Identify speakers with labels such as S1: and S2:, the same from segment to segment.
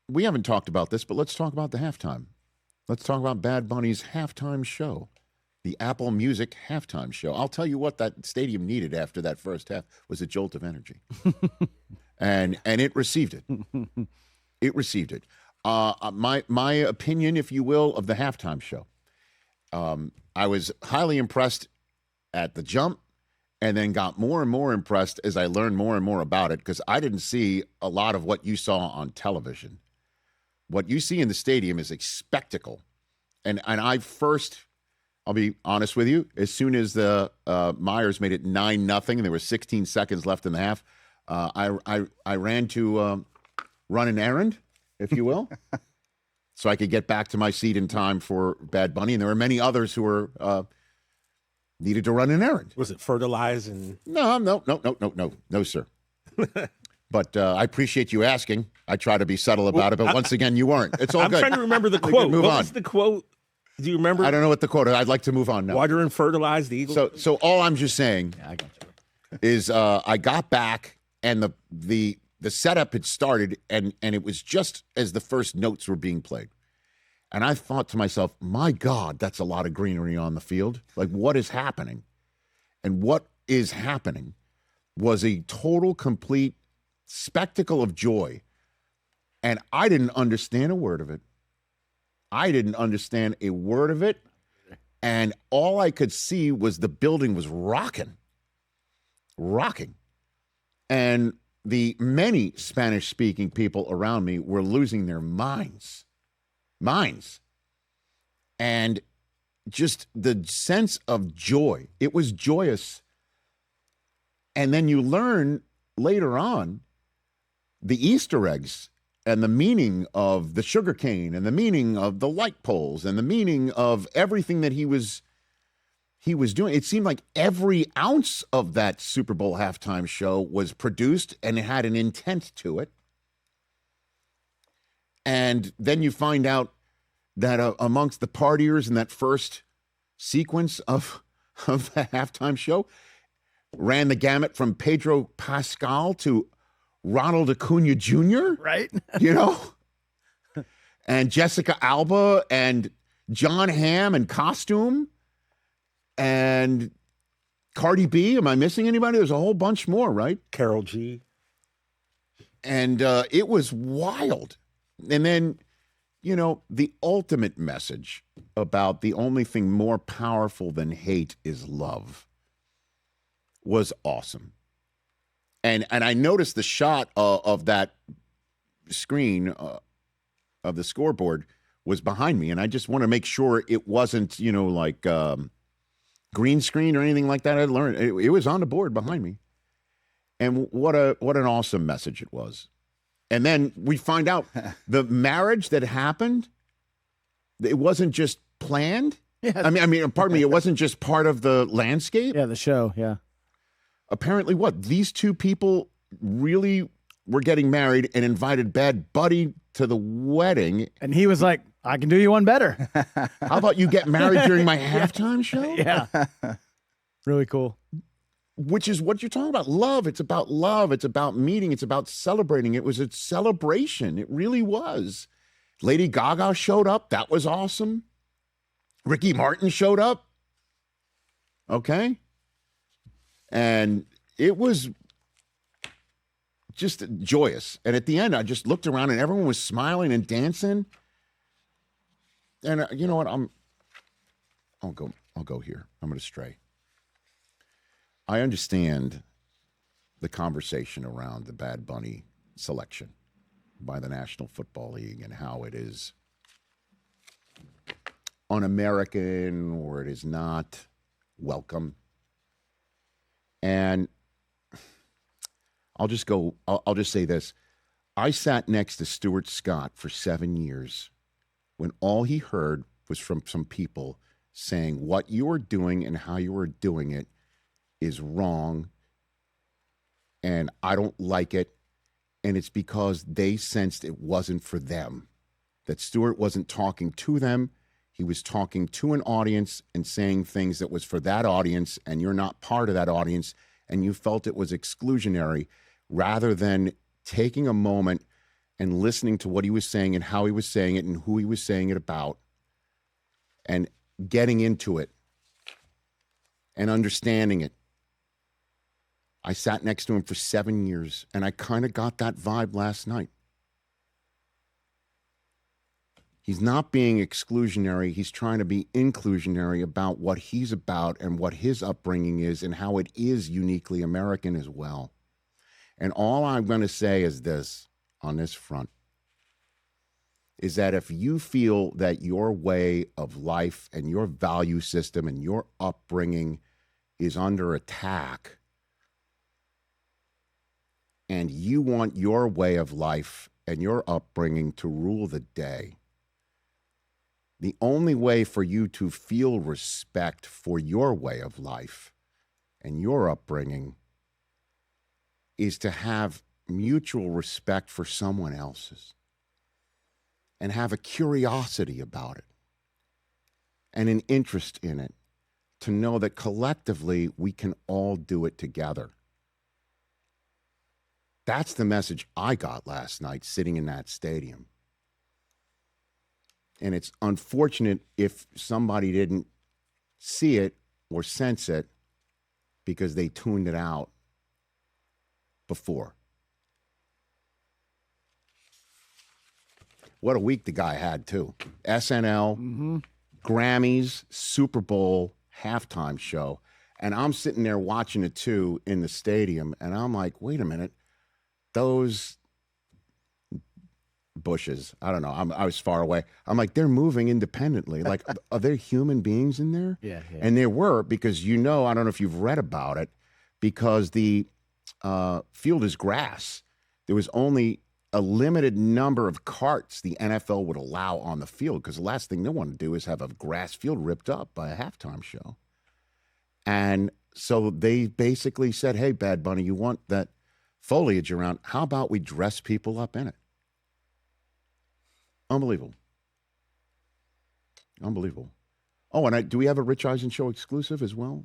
S1: we haven't talked about this, but let's talk about the halftime. Let's talk about Bad Bunny's halftime show, the Apple Music halftime show. I'll tell you what that stadium needed after that first half was a jolt of energy. and it received it. It received it. My opinion, if you will, of the halftime show. I was highly impressed at the jump and then got more and more impressed as I learned more and more about it because I didn't see a lot of what you saw on television. What you see in the stadium is a spectacle. And I'll be honest with you, as soon as the Myers made it 9-0 and there was 16 seconds left in the half, I ran to run an errand, if you will, so I could get back to my seat in time for Bad Bunny. And there were many others who were needed to run an errand.
S2: Was it fertilize and?
S1: No, sir. But I appreciate you asking. I try to be subtle about it, but once again, you weren't. It's all
S2: I'm
S1: good.
S2: trying to remember the quote.
S1: Move
S2: what
S1: on.
S2: was the quote? Do you remember?
S1: I don't know what the quote is. I'd like to move on now.
S2: Water and fertilize the eagle.
S1: So all I'm just saying is I got back and the setup had started and it was just as the first notes were being played. And I thought to myself, my God, that's a lot of greenery on the field. Like, what is happening? And what is happening was a total, complete spectacle of joy. And I didn't understand a word of it. And all I could see was the building was rocking. And the many Spanish-speaking people around me were losing their minds. And just the sense of joy. It was joyous. And then you learn later on the Easter eggs and the meaning of the sugar cane and the meaning of the light poles and the meaning of everything that he was doing. It seemed like every ounce of that Super Bowl halftime show was produced and it had an intent to it. And then you find out that amongst the partiers in that first sequence of the halftime show ran the gamut from Pedro Pascal to Ronald Acuna Jr.,
S3: right?
S1: You know, and Jessica Alba and John Hamm and costume and Cardi B. Am I missing anybody? There's a whole bunch more, right?
S2: Karol G.
S1: And it was wild. And then, you know, the ultimate message about the only thing more powerful than hate is love was awesome. And I noticed the shot of that screen of the scoreboard was behind me. And I just want to make sure it wasn't, you know, like green screen or anything like that. I learned it was on the board behind me. And what an awesome message it was. And then we find out the marriage that happened, it wasn't just planned.
S3: Yeah.
S1: I mean, pardon me, it wasn't just part of the landscape.
S3: Yeah, the show, yeah.
S1: Apparently, these two people really were getting married and invited Bad Bunny to the wedding.
S3: And he was like, I can do you one better.
S1: How about you get married during my halftime show?
S3: Yeah. Really cool.
S1: Which is what you're talking about. Love. It's about love. It's about meeting. It's about celebrating. It was a celebration. It really was. Lady Gaga showed up. That was awesome. Ricky Martin showed up. Okay. And it was just joyous. And at the end, I just looked around and everyone was smiling and dancing. And you know what? I'll go here. I'm going to stray. I understand the conversation around the Bad Bunny selection by the National Football League and how it is un-American or it is not welcome. And I'll just say this. I sat next to Stuart Scott for 7 years when all he heard was from some people saying what you are doing and how you are doing it is wrong, and I don't like it, and it's because they sensed it wasn't for them, that Stewart wasn't talking to them. He was talking to an audience and saying things that was for that audience, and you're not part of that audience, and you felt it was exclusionary, rather than taking a moment and listening to what he was saying and how he was saying it and who he was saying it about and getting into it and understanding it. I sat next to him for 7 years, and I kind of got that vibe last night. He's not being exclusionary. He's trying to be inclusionary about what he's about and what his upbringing is and how it is uniquely American as well. And all I'm going to say is this on this front is that if you feel that your way of life and your value system and your upbringing is under attack and you want your way of life and your upbringing to rule the day, the only way for you to feel respect for your way of life and your upbringing is to have mutual respect for someone else's and have a curiosity about it and an interest in it, to know that collectively we can all do it together. That's the message I got last night sitting in that stadium. And it's unfortunate if somebody didn't see it or sense it because they tuned it out before. What a week the guy had, too. SNL, Grammys, Super Bowl, halftime show. And I'm sitting there watching it, too, in the stadium. And I'm like, wait a minute. Those bushes, I don't know. I was far away. I'm like, they're moving independently. Like, are there human beings in there?
S3: Yeah.
S1: And there were, because I don't know if you've read about it, because the field is grass. There was only a limited number of carts the NFL would allow on the field, because the last thing they want to do is have a grass field ripped up by a halftime show. And so they basically said, hey, Bad Bunny, you want that foliage around? How about we dress people up in it? Unbelievable. Oh, and do we have a Rich Eisen Show exclusive as well?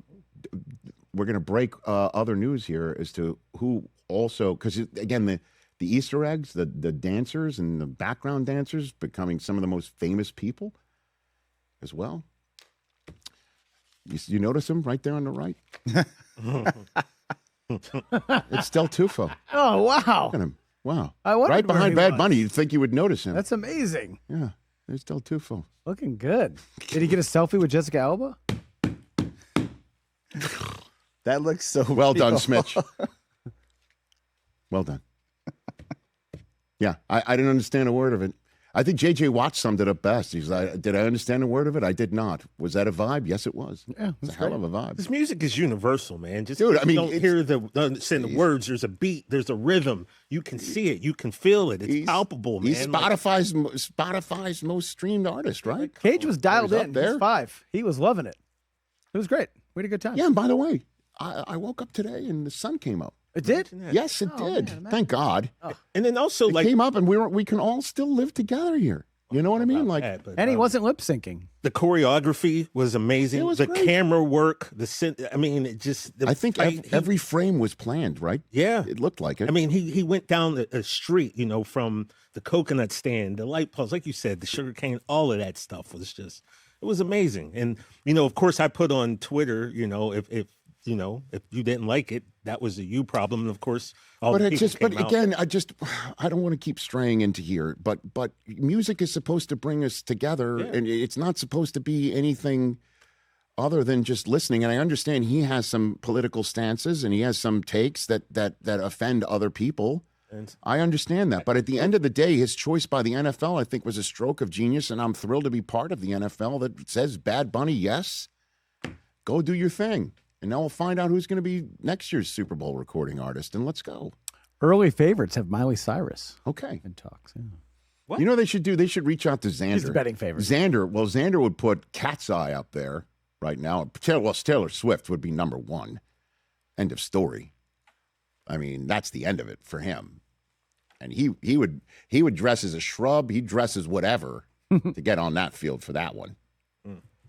S1: We're going to break other news here as to who also, because again, the Easter eggs, the dancers and the background dancers becoming some of the most famous people as well. You notice him right there on the right? It's Del Tufo.
S3: Oh, wow.
S1: Look at him. Wow.
S3: I wondered
S1: right
S3: where
S1: behind
S3: he
S1: Bad
S3: was.
S1: Bunny, you'd think you would notice him.
S3: That's amazing.
S1: Yeah, there's Del Tufo.
S3: Looking good. Did he get a selfie with Jessica Alba?
S2: That looks so
S1: Well done,
S2: real.
S1: Smitch. Well done. Yeah, I didn't understand a word of it. I think J.J. Watt summed it up best. He's like, did I understand a word of it? I did not. Was that a vibe? Yes, it was.
S3: Yeah,
S1: It's a hell of a vibe.
S2: This music is universal, man. Just
S1: Dude, I mean,
S2: you don't
S1: it's-
S2: hear understand the words. There's a beat. There's a rhythm. You can see it. You can feel it. It's palpable, man.
S1: He's Spotify's most streamed artist, right?
S3: Cage was dialed
S1: He's up
S3: in.
S1: there.
S3: He's 5. He was loving it. It was great. We had a good time.
S1: Yeah, and by the way, I woke up today and the sun came up.
S3: It did?
S1: Yes, it
S3: Oh,
S1: did.
S3: man,
S1: Thank God.
S2: And then also
S1: It
S2: like
S1: came up and we can all still live together here. You know what I mean? Like,
S2: that, but,
S3: And he wasn't lip syncing.
S2: the choreography was amazing.
S1: It was
S2: the
S1: great.
S2: camera work, I mean, it just.
S1: I think every frame was planned, right?
S2: Yeah.
S1: It looked like it.
S2: I mean, he went down a street, from the coconut stand, the light poles, like you said, the sugar cane, all of that stuff was just, it was amazing. And, of course, I put on Twitter, if you didn't like it, that was a you problem. And of course, all the people came out.
S1: Again, I don't want to keep straying into here, but music is supposed to bring us together, and it's not supposed to be anything other than just listening. And I understand he has some political stances and he has some takes that offend other people.
S2: And
S1: I understand that, but at the end of the day, his choice by the NFL, I think, was a stroke of genius, and I'm thrilled to be part of the NFL that says Bad Bunny, yes, go do your thing. And now we'll find out who's going to be next year's Super Bowl recording artist, and let's go.
S3: Early favorites have Miley Cyrus
S1: Okay.
S3: in talks. Yeah.
S2: What?
S1: You know what they should do? They should reach out to Xander.
S3: He's the betting favorite.
S1: Xander would put Cat's Eye up there right now. Taylor Swift would be number one. End of story. I mean, that's the end of it for him. And he would dress as a shrub. He'd dress as whatever to get on that field for that one.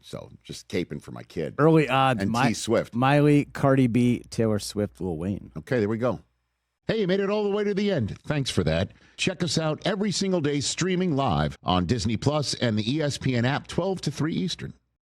S1: So just caping for my kid.
S3: Early odds.
S1: And T Swift.
S3: Miley, Cardi B, Taylor Swift, Lil Wayne.
S1: Okay, there we go. Hey, you made it all the way to the end. Thanks for that. Check us out every single day streaming live on Disney Plus and the ESPN app 12 to 3 Eastern.